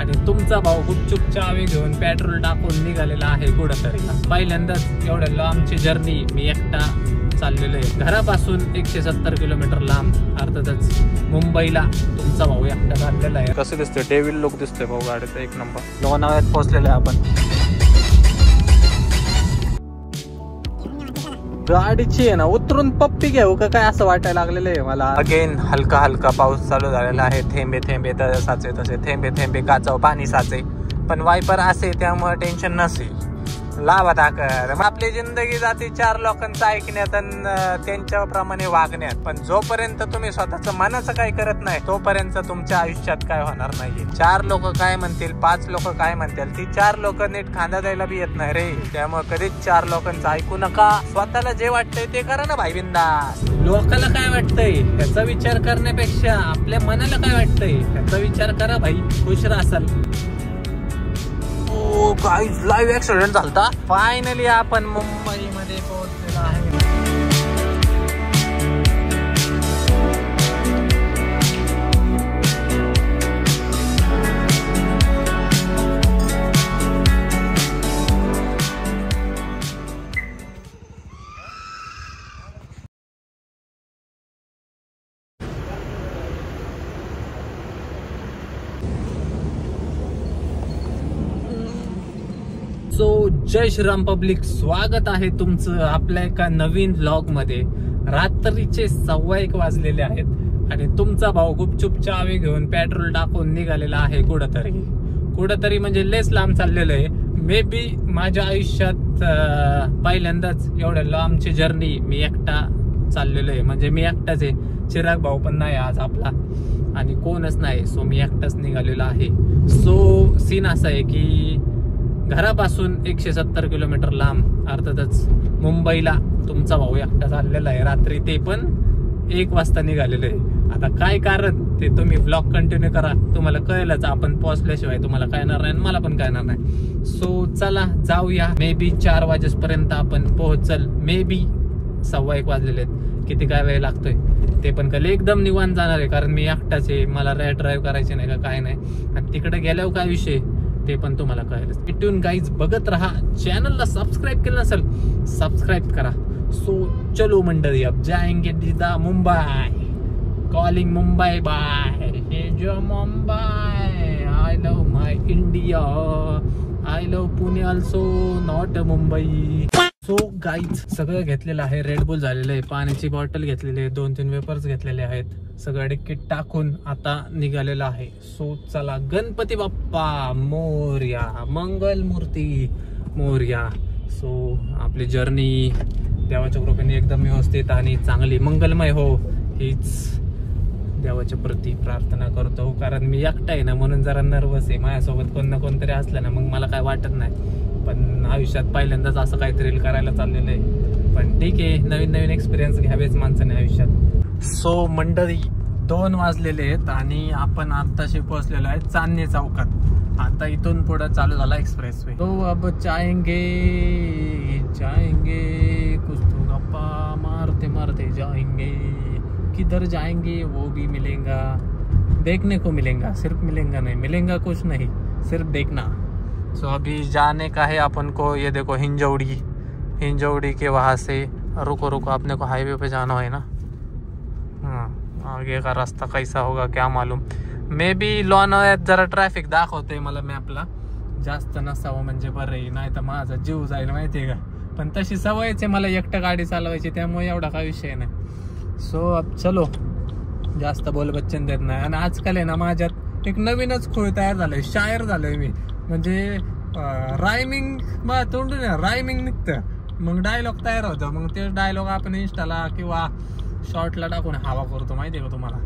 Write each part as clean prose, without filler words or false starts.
आणि तुमचा भाऊ गुपचूप चावी घेऊन पेट्रोल टाकून निघालेला आहे कुठंतरी. पहिल्यांदाच एवढ्या लांबची जर्नी मी एकटा चाललेलो आहे. घरापासून 170 किलोमीटर लांब, अर्थातच मुंबईला तुमचा भाऊ एकटा चाललेला आहे. कसं दिसतोय, डेव्हिल लुक दिसतोय भाऊ गाडीचा, एक नंबर. लोणावळ्यात पोहोचलेलो आहे आपण. गाडीची आहे ना उतरून पप्पी घेऊ का काय असं वाटायला लागलेलं आहे मला. अगेन हलका हलका पाऊस चालू झालेला आहे. थेंबे थेंबे साचे तसे थेंबे थेंबे काचाव पाणी साचे, पण वायपर असे त्यामुळे टेन्शन नसे. लावा दाखर. आपली जिंदगी जाते 4 लोकांचं ऐकण्यात आणि त्यांच्याप्रमाणे वागण्यात. पण जोपर्यंत तुम्ही स्वतःचं मनाचं काय करत नाही तोपर्यंत तुमच्या आयुष्यात काय होणार नाहीये. 4 लोक काय म्हणतील, 5 लोक काय म्हणतील, ती 4 लोक नीट खांदा द्यायला बी येत नाही रे. त्यामुळे कधीच 4 लोकांचं ऐकू नका. स्वतःला जे वाटतंय ते करा ना भाई बिंदास. लोकाला काय वाटतंय त्याचा विचार करण्यापेक्षा आपल्या मनाला काय वाटतंय त्याचा विचार करा भाई, खुश राहाल. गाईज लाईव्ह ऍक्सिडेंट झालता. फायनली आपण मुंबईमध्ये पोहोचलेलो आहे. सो जय श्रीराम पब्लिक, स्वागत आहे तुमचं आपल्या एका नवीन व्लॉग मध्ये. रात्रीचे 1:15 वाजलेले आहेत आणि तुमचा भाऊ गुपचूप चावी घेऊन पेट्रोल टाकून निघालेला आहे कुठंतरी म्हणजे लेस लांब चाललेलं आहे. मे बी माझ्या आयुष्यात पहिल्यांदाच एवढ्या लांबची जर्नी मी एकटा चाललेलो आहे. म्हणजे मी एकटाच आहे, चिराग भाऊ पण नाही आज आपला आणि कोणच नाही. सो मी एकटाच निघालेलो आहे. सो सीन असा आहे की घरापासून 170 किलोमीटर लांब, अर्थातच मुंबईला तुमचा भाऊ एकटा चाललेला आहे. रात्री ते पण 1 वाजता निघालेलं आहे. आता काय कारण ते तुम्ही व्लॉग कंटिन्यू करा, तुम्हाला कळेलच. आपण पोहोचल्याशिवाय तुम्हाला कळणार नाही, मला पण कळणार नाही. सो चला जाऊया. मे बी 4 वाजेपर्यंत आपण पोहोचल. मे बी 1:15 वाजलेले आहेत. किती काय वेळ लागतोय ते पण कळेल. एकदम निवांत जाणार आहे कारण मी एकटाच आहे, मला रॅट ड्राईव्ह करायचे नाही का काय नाही. आणि तिकडे गेल्यावर काय विषय ते पण तुम्हाला कळेल. इथून गाईज बघत राहा. चॅनलला सबस्क्राईब केलं नसेल सबस्क्राईब करा. सो चलो मंडळी, अब जाएंगे सीधा मुंबई. Calling Mumbai bye. हे जो Mumbai, I love my India, I love Pune also, not Mumbai. So guys सगळं घेतलेलं आहे. रेडबुल झालेलं आहे, पाण्याची बॉटल घेतलेली आहे, 2-3 वेपर्स घेतलेले आहेत. सगळं डिक्कीट टाकून आता निघालेलं आहे. सो चला, गणपती बाप्पा मोरया, मंगल मूर्ती मोरया. सो आपली जर्नी देवाच्या कृपेने एकदम व्यवस्थित आणि चांगली मंगलमय हो, हीच देवाच्या प्रती प्रार्थना करतो. कारण मी एकटा आहे ना म्हणून जरा नर्वस आहे. माझ्यासोबत कोण ना कोणतरी असलं ना मग मला काय वाटत नाही. पण आयुष्यात पहिल्यांदाच असं काही थ्रिल करायला चाललेलं आहे. पण ठीक आहे, नवीन नवीन एक्सपिरियन्स घ्यावेच माणसाने आयुष्यात. सो मंडळी 2 वाजलेले आहेत आणि आपण आत्ताशी पोहोचलेलो आहे चांदणी चौकात. आता इथून पुढे चालू झाला एक्सप्रेस वे. तो अब जाएंगे कुछ तो गप्पा मारते मारते जाएंगे. किधर जाएंगे वो भी मिलेगा, देखने को मिलेगा, सिर्फ मिलेगा नहीं, मिलेगा कुछ नहीं, सिर्फ देखना. सो अभी जाने का है अपन को. ये देखो हिंजौड़ी के वहाँ से रुको अपने को हाईवे पे जाना है ना. आगे का रास्ता कैसा होगा क्या मालूम. मे बी लोणावळ्यात जरा ट्रॅफिक दाखवतोय मला मॅपला. जास्त नसावं म्हणजे बरं आहे, नाही तर माझा जीव जाईल माहितीये का. पण तशी सवयच आहे मला एकटं गाडी चालवायची, त्यामुळे एवढा काय विषय नाही. सो अब चलो, जास्त बोल बच्चन देत नाही. आणि आजकाल आहे ना माझ्यात एक नवीनच खोय तयार झालंय, शायर झालोय मी. म्हणजे रायमिंग मला तोंडून रायमिंग निघतं, मग डायलॉग तयार होतं. मग ते डायलॉग आपण इंस्टाला किंवा शॉर्टला टाकून हवा करतो माहितीये का तुम्हाला.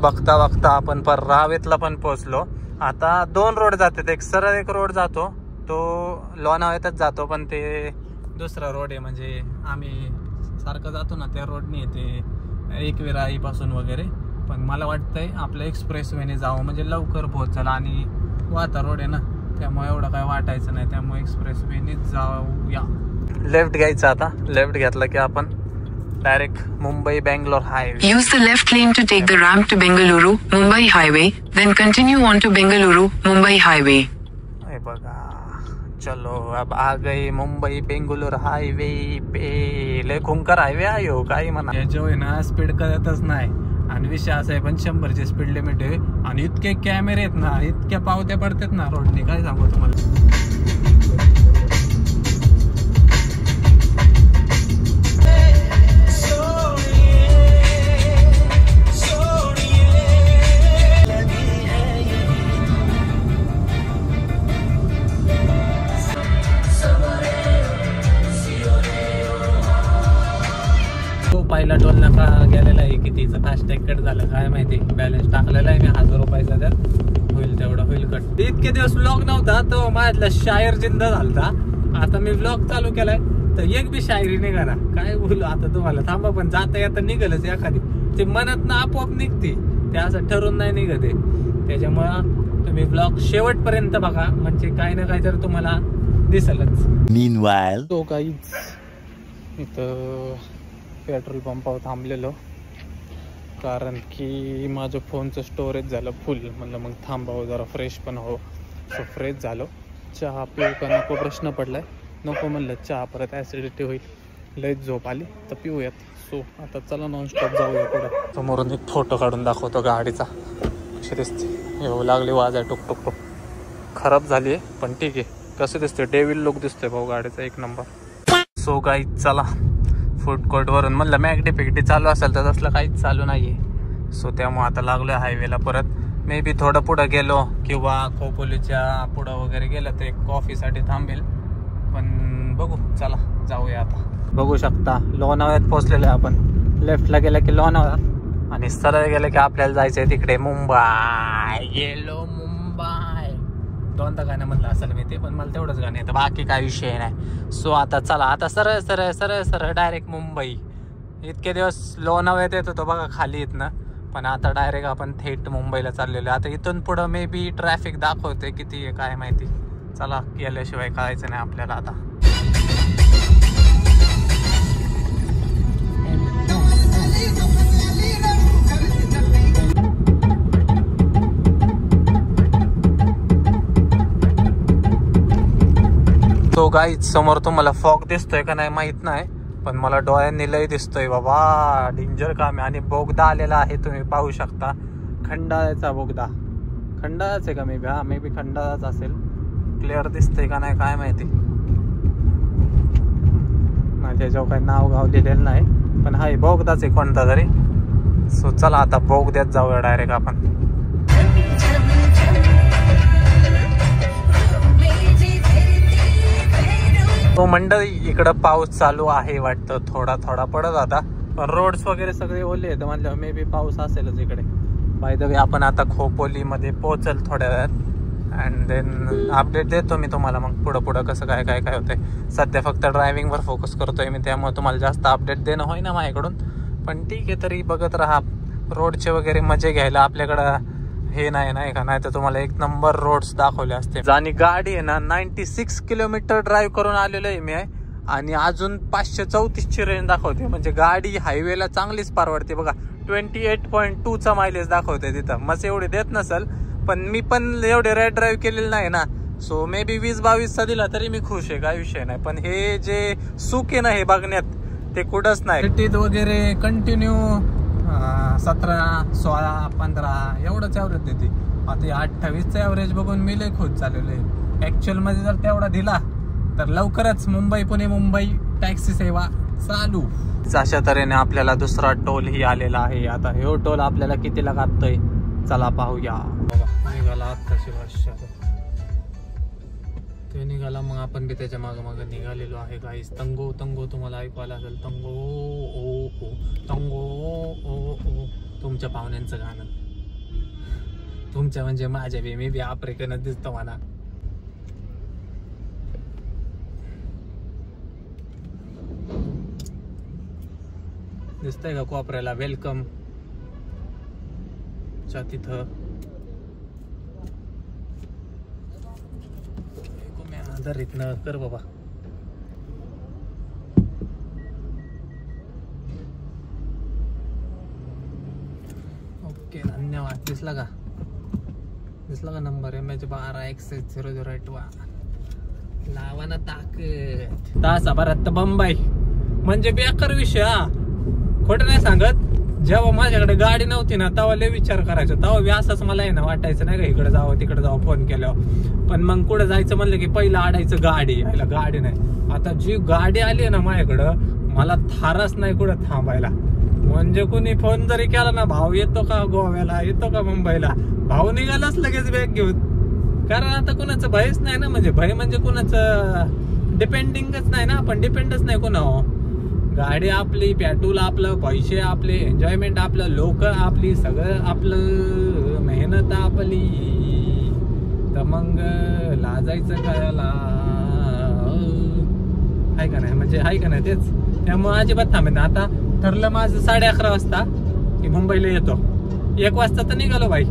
बघता बघता आपण पर रावेतला पण पोहोचलो. आता 2 रोड जातात. एक सरळ एक रोड जातो तो लोणावळ्यातच जातो, पण ते दुसरा रोड आहे. म्हणजे आम्ही सारखं जातो ना त्या रोडने येते एकविराईपासून वगैरे, पण मला वाटतंय आपलं एक्सप्रेस वेने जावं म्हणजे लवकर पोहोचाल आणि वाता रोड आहे ना त्यामुळे एवढं काय वाटायचं नाही, त्यामुळे एक्सप्रेस वेनेच जाऊया. लेफ्ट घ्यायचं आता, लेफ्ट घेतला की आपण direct Mumbai Bangalore highway. Use the left lane to take the ramp to Bengaluru Mumbai highway, then continue on to Bengaluru Mumbai highway. हे बघा, चलो अब आ गए मुंबई बेंगलोर हायवे पे. लय खुंकर हायवे आहे हो, काही म्हणा. याच्या आहे ना स्पीड कळतच नाही आणि विषय असा आहे, पण 100ची स्पीड लिमिट आहे आणि इतके कॅमेरे आहेत ना, इतक्या पावत्या पडतात ना रोडने, काय सांगू तुम्हाला. पहिला टोल नाका गेलेला आहे, कितीचा फास्टॅग कट झालं काय माहिती. बॅलन्स टाकलेला आहे मी 1000 रुपयाचा, त्यात होईल तेवढं होईल कट. इतके दिवस व्लॉग नव्हता तो माझ्यातला शायर जिंदा झालता. आता मी व्लॉग चालू केलाय तर एक बी शायरी निघाला. काय बोलू आता तुम्हाला, थांबा. पण जाता येता निघालच एखादी, ते मनात ना आपोआप निघते, ते असं ठरून नाही निघते. त्याच्यामुळं तुम्ही व्लॉग शेवटपर्यंत बघा, म्हणजे काही ना काही तर तुम्हाला दिसलच. Meanwhile, तो काहीच इथं पेट्रोल पंपावर थांबलेलो कारण की माझं फोनचं स्टोरेज झालं फुल. म्हणलं मग थांबावं जरा, फ्रेश पण हो. सो फ्रेश झालो. चहा पिऊ का नको प्रश्न पडलाय. नको म्हणलं चहा परत ॲसिडिटी होईल, लयच झोप आली तर पिऊयात. सो आता चला नॉनस्टॉप जाऊया पुढे. समोरून एक फोटो काढून दाखवतो गाडीचा, कशी दिसते. येऊ लागली वाज आहे, टुक टुक टुक. खराब झाली आहे पण ठीक आहे. कसं दिसते, डेविल लुक दिसतोय भाऊ गाडीचा, एक नंबर. सो काही चला फूड कोर्टवरून म्हणलं मॅगडी फिगडी चालू असेल तर तसलं काहीच चालू नाही आहे. सो त्यामुळे आता लागलो हायवेला परत. मे बी थोडं पुढं गेलो किंवा खोपोलीच्या पुढं वगैरे गेलं तर एक कॉफीसाठी थांबेल, पण बघू. चला जाऊया आता. बघू शकता लोणावळ्यात पोहोचलेलो आहे आपण. लेफ्टला गेलं की लोणावळा आणि सरळ गेलं की आपल्याला जायचं आहे तिकडे मुंबई. गेलो मुंबई. दोनदा गाणं म्हणलं असेल मी ते, पण मला तेवढंच गाणं येतं, बाकी काय विषय नाही. सो आता चला, आता सरळ सरळ सरळ सरळ डायरेक्ट मुंबई. इतके दिवस लोणावळ्यात येत होतो बघा खाली इथनं, पण आता डायरेक्ट आपण थेट मुंबईला चाललेलो. आता इथून पुढं मे बी ट्रॅफिक दाखवते किती आहे काय माहिती. चला, गेल्याशिवाय कळायचं नाही आपल्याला आता. तो गाईच समोर तुम्हाला फॉग दिसतोय का नाही माहित नाही, पण मला डोळ्यांनी लय दिसतोय बाबा. डेंजर काम आहे. आणि बोगदा आलेला आहे, तुम्ही पाहू शकता. खंडाळ्याचा बोगदा. खंडाळाच आहे का मे बी? हा, मे बी खंडाळाच असेल. क्लिअर दिसतंय का नाही काय माहिती. माझ्याजवळ काही नाव गाव दिलेलं नाही, पण हाय बोगदाच आहे कोणता तरी. सो चला आता बोगद्यात जाऊया डायरेक्ट आपण. तो मंडळी इकडं पाऊस चालू आहे वाटतं, थोडा थोडा पडत आता, पण रोड्स वगैरे सगळे ओले आहेत म्हणलं मे बी पाऊस असेलच इकडे. बाय द वे आपण आता खोपोलीमध्ये पोहोचल थोड्या वेळात, अँड देन अपडेट देतो मी तुम्हाला मग पुढं पुढं कसं काय काय काय होतंय. सध्या फक्त ड्रायव्हिंगवर फोकस करतोय मी, त्यामुळे तुम्हाला जास्त अपडेट देणं होई ना माझ्याकडून, पण ठीक आहे. तरी बघत राहा, रोडचे वगैरे मजे घ्यायला आपल्याकडं हे नाही का, नाही तर तुम्हाला एक नंबर रोड्स दाखवले असते. आणि गाडी आहे ना 96 किलोमीटर ड्राईव्ह करून आलेलो आहे मी, आणि अजून 534ची रेंज दाखवते. म्हणजे गाडी हायवेला चांगलीच परवडते बघा. 28.2चा मायलेज दाखवते तिथं. मग एवढे देत नसल, पण मी पण एवढे रेड ड्राईव्ह केलेलं नाही ना. सो मे बी 20-22चा दिला तरी मी खुश आहे, काय विषय नाही. पण हे जे सुख आहे ना हे बघण्यात, ते कुठंच नाही. सिटीत वगैरे कंटिन्यू 17, 16, 15 एवढंच ॲव्हरेज देते. आता 28चा ॲव्हरेज बघून मी लय खुश झालेलो आहे. ॲक्च्युअल मध्ये जर तेवढा दिला तर लवकरच मुंबई पुणे मुंबई टॅक्सी सेवा चालू. अशा तऱ्हेने आपल्याला दुसरा टोल ही आलेला आहे. आता हे टोल आपल्याला कितीला कापतोय चला पाहूया. निघाला आत्ताशी भाषा ते निघाला, मग आपण बी त्याच्या मागं निघालेलो आहे गाईस. तंगो तंगो तुम्हाला ऐकवायला असेल, तंगो ओ ओ तंगो ओ ओ. तुमच्या पाहुण्यांचं गाणं, तुमच्या म्हणजे माझ्या बी, मी बी आफ्रिकनच दिसतो मला. दिसतंय का कोपऱ्याला वेलकम च्या तिथं इथनं कर बाबा. ओके धन्यवाद. दिसला का नंबर MH12XH008 लावा ना ताकद. तासाभरात बंबाई म्हणजे बेकार विषय. खोटं नाही सांगत. जेव्हा माझ्याकडे गाडी नव्हती ना तेव्हा लय विचार करायचो. तेव्हा असंच मला आहे ना वाटायचं नाही का इकडे जावं तिकडे जावं फोन केल्यावर. पण मग कुठं जायचं म्हणलं की पहिलं आडायचं गाडी. यायला गाडी नाही. आता जी गाडी आली ना माझ्याकडं मला थारच नाही कुठं थांबायला. म्हणजे कुणी फोन जरी केला ना भाऊ येतो का गोव्याला येतो का मुंबईला भाऊ निघालाच लगेच बॅग घेऊन. कारण आता कुणाचं भयच नाही ना. म्हणजे भय म्हणजे कुणाचं डिपेंडिंगच नाही ना. आपण डिपेंडच नाही कोणावर. गाडी आपली पेट्रोल आपलं पैसे आपले एन्जॉयमेंट आपलं लोक आपली सगळं आपलं मेहनत आपली. तर मग लाजायचं कायला आहे का नाही. म्हणजे आहे का नाही तेच. त्यामुळे अजिबात थांबेन. आता ठरलं माझं 11:30 वाजता की मुंबईला येतो. 1 वाजता तर निघालो भाई.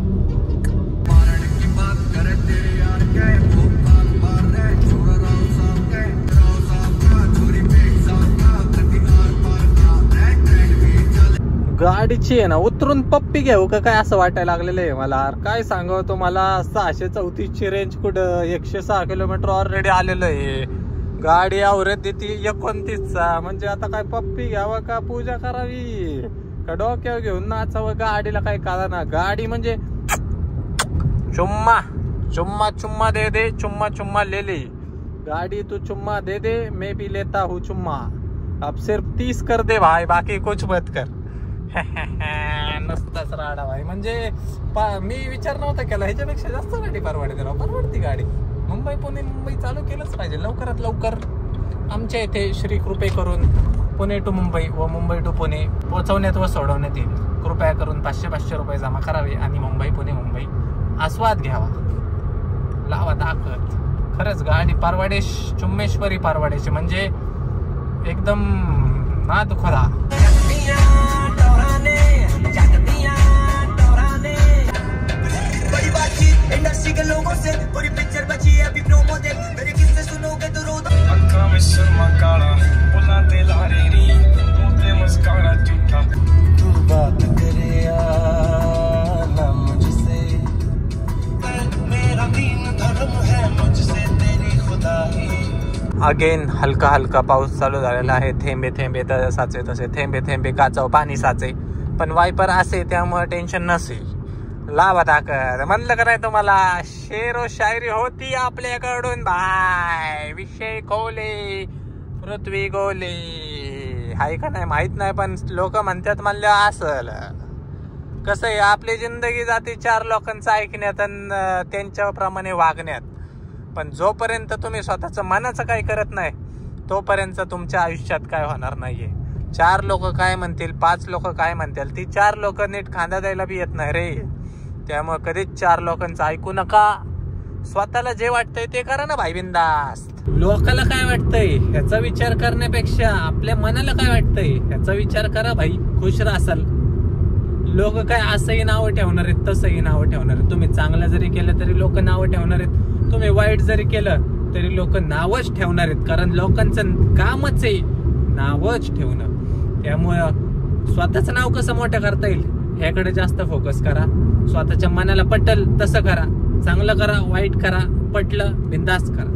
गाडीची आहे ना उतरून पप्पी घेऊ का काय असं वाटायला लागलेलं आहे मला. काय सांगावं तुम्हाला 634ची रेंज कुठं 106 किलोमीटर ऑलरेडी आलेलं आहे. गाडी आवरेत देते 29चा. म्हणजे आता काय पप्पी घ्यावं का पूजा करावी का डोक्यावर घेऊन नाचावं. गाडीला काय कळा ना. गाडी म्हणजे चुम्मा चुम्मा चुम्मा दे दे चुम्मा चुम्मा ले ले. गाडी तू चुम्मा दे दे मैं भी लेता हूँ चुम्मा. अब सिर्फ 30 कर दे भाई बाकी कुछ मत कर. नसताच राडा भाई. म्हणजे मी विचार नव्हता केला. ह्याच्यापेक्षा जास्त गाडी परवडते राव. परवडती गाडी. मुंबई पुणे मुंबई चालू केलंच पाहिजे लवकरात लवकर. आमच्या इथे श्री कृपे करून पुणे टू मुंबई व मुंबई टू पुणे पोहोचवण्यात व सोडवण्यात येईल. कृपया करून 500 रुपये जमा करावे आणि मुंबई पुणे मुंबई आस्वाद घ्यावा. लावा ताकद. खरंच गाडी परवडेश चुम्मेश्वरी परवडेश म्हणजे एकदम ना दुखला. इंडस्ट्री के लोगों से पूरी पिक्चर बची है अभी प्रोमो दे. मेरे किस्से सुनोगे तो रो दो. अक्का में सुरमा काला बुलाते लारेरी मुझे मुस्कुरा झूठा. तू बात करे ना मुझसे मेरा दीन धर्म है मुझसे तेरी खुदाई. अगेन हलका हलका पाऊस चालू झालेला आहे. थेंबे थेंबे साचे तसे थेंबे थेंबे काचाव पाणी साचे. पण वायपर असे त्यामुळे टेन्शन नसे. लावा ताकद. म्हणलं का नाही तुम्हाला शेरो शायरी होती आपल्याकडून भाई. विषय खोले पृथ्वी गोले हाय का नाही माहित नाही. पण लोक म्हणतात म्हणलं असल. कसं आहे आपली जिंदगी जाते 4 लोकांचं ऐकण्यात आणि त्यांच्याप्रमाणे वागण्यात. पण जोपर्यंत तुम्ही स्वतःचं मनाचं काय करत नाही तोपर्यंत तुमच्या आयुष्यात काय होणार नाहीये. 4 लोक काय म्हणतील 5 लोक काय म्हणतील ती 4 लोक नीट खांदा द्यायला बी येत नाही रे. त्यामुळे कधीच 4 लोकांचं ऐकू नका. स्वतःला जे वाटतंय ते करा ना भाई बिंदास्त. लोकाला काय वाटतंय ह्याचा विचार करण्यापेक्षा आपल्या मनाला काय वाटतंय ह्याचा विचार करा भाई. खुश राहाल. लोक काय असंही नाव ठेवणार आहेत तसंही नाव ठेवणार आहेत. तुम्ही चांगलं जरी केलं तरी लोक नाव ठेवणार आहेत. तुम्ही वाईट जरी केलं तरी लोक नावच ठेवणार आहेत. कारण लोकांचं कामच आहे नावच ठेवणं. त्यामुळं स्वतःचं नाव कसं मोठं करता येईल ह्याकडे जास्त फोकस करा. स्वतःच्या मनाला पटल तसं करा. चांगलं करा वाईट करा पटलं बिंदास करा.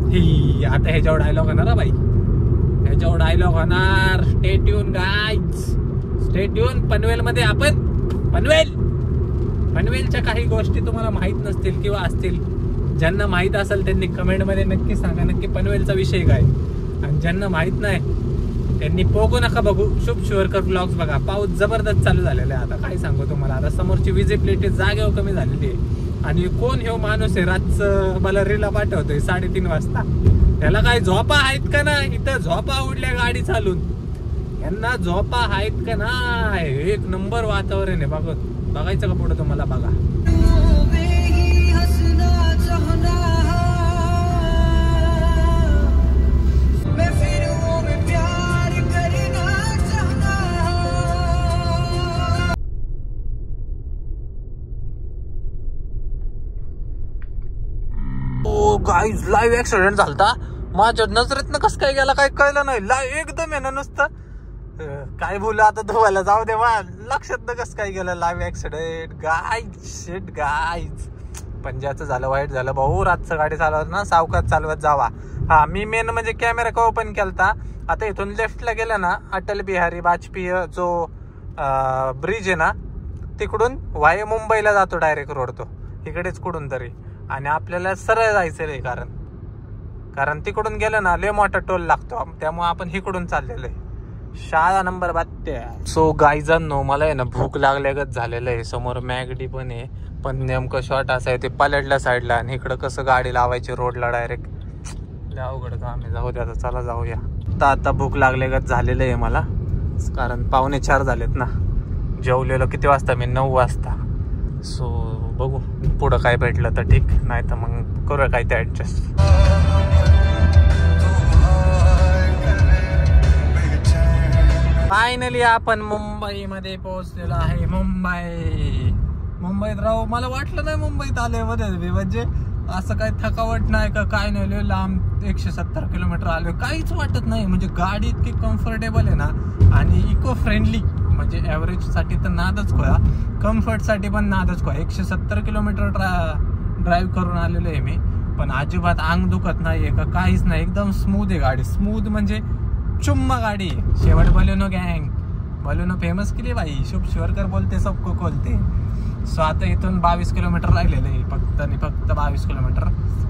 ही आता ह्याच्यावर डायलॉग होणार भाई. ह्याच्यावर डायलॉग होणार. Stay tune guys stay tune. Panvel मध्ये आपण पनवेलच्या काही गोष्टी तुम्हाला माहित नसतील किंवा असतील. ज्यांना माहित असेल त्यांनी कमेंट मध्ये नक्की सांगा नक्की पनवेलचा विषय काय. आणि ज्यांना माहित नाही त्यांनी पोगू नका बघू. शुभ शिवरकर ब्लॉग्स बघा. पाऊस जबरदस्त चालू झालेला आहे. आता काय सांगू तुम्हाला. आता समोरची विजिबिलिटी जागेवर कमी झालेली आहे. आणि कोण हे माणूस आहे रातचं मला रीला पाठवतोय 3:30 वाजता. त्याला काय झोपा आहेत का ना. इथं झोपा उडल्या गाडी चालून. यांना झोपा आहेत का नाही. 1 नंबर वातावरण आहे. बघायचं का पुढे तुम्हाला बघा. मैं गाईज लाईव्ह ऍक्सिडेंट झालता माझ्या नजरेतनं कसं काय गेला काय कळलं नाही. लाईव्ह एकदम आहे ना नुसतं काय बोलू आता धुवायला जाऊ दे वा लक्षात न कसं काय गेलं live accident. Guys shit guys पण ज्याचं झालं वाईट झालं भाऊ. रातचं गाडी चालवत ना सावकाश चालवत जावा. हा मी मेन म्हणजे कॅमेरा का ओपन केलता. आता इथून लेफ्टला गेला ना अटल बिहारी वाजपेयी जो ब्रिज आहे ना तिकडून वाय मुंबईला जातो डायरेक्ट रोड तो इकडेच कुठून तरी. आणि आपल्याला सरळ जायचं रे कारण तिकडून गेलं ना लय मोठा टोल लागतो त्यामुळे आपण इकडून चाललेलो आहे. शाळा नंबर 32. सो गाईजांनो मला आहे ना भूक लागल्यागत झालेलं आहे. समोर मॅगडी पण आहे पण नेमकं शॉर्ट असं आहे ते पलटल्या साईडला आणि इकडं कसं गाडी लावायची रोडला डायरेक्ट अवघड का. आम्ही जाऊ द्या चला जाऊया. आता भूक लागल्यागत झालेलं आहे मला कारण 3:45 झालेत ना. जेवलेलो किती वाजता मी 9 वाजता. सो बघू पुढं काय भेटलं तर ठीक नाही तर मग करूया काय ते ऍडजस्ट. फायनली आपण मुंबईमध्ये पोहोचलेलो आहे. मुंबईत राहू मला वाटलं नाही मुंबईत आले मध्ये म्हणजे असं काही थकावट नाही का काय नाही. लांब 170 किलोमीटर आलो काहीच वाटत नाही. म्हणजे गाडी इतकी कम्फर्टेबल आहे ना आणि इको फ्रेंडली म्हणजे ॲव्हरेज साठी तर नादच खोया कम्फर्ट साठी पण नादच खोया. 170 किलोमीटर ड्राईव्ह करून आलेलो आहे मी पण अजिबात अंग दुखत नाहीये का काहीच नाही. एकदम स्मूथ आहे गाडी. स्मूथ म्हणजे चुम्मा गाडी. शेवट बलेनो गँग बलेनो फेमस केली भाई. शुभ शिवरकर बोलते सबको खोलते. सो आता इथून 22 किलोमीटर राहिलेलं आहे फक्त 22 किलोमीटर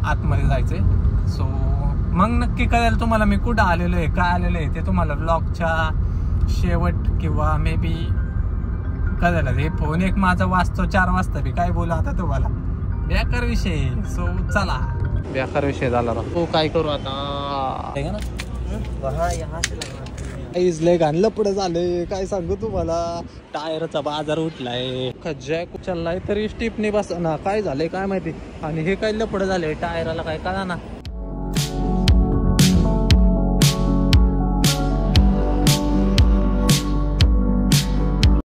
आतमध्ये जायचंय. सो मग नक्की कळेल तुम्हाला मी कुठं आलेलो आहे काय आलेलो आहे ते तुम्हाला ब्लॉगच्या शेवट किंवा मे बी कळेल. हे फोन एक माझा वाजतो 4 वाजता बी काय बोला आता तुम्हाला बेकार विषय. सो चला बेकार विषय झाला तो काय करू आता लय घाणलं पुढे झालंय काय सांगू तुम्हाला. टायरचा बाजार उठलाय जॅक उचललाय तरी स्टिपनी बस ना काय झालंय काय माहिती. आणि हे काय लपड झालंय टायराला काय कळा ना.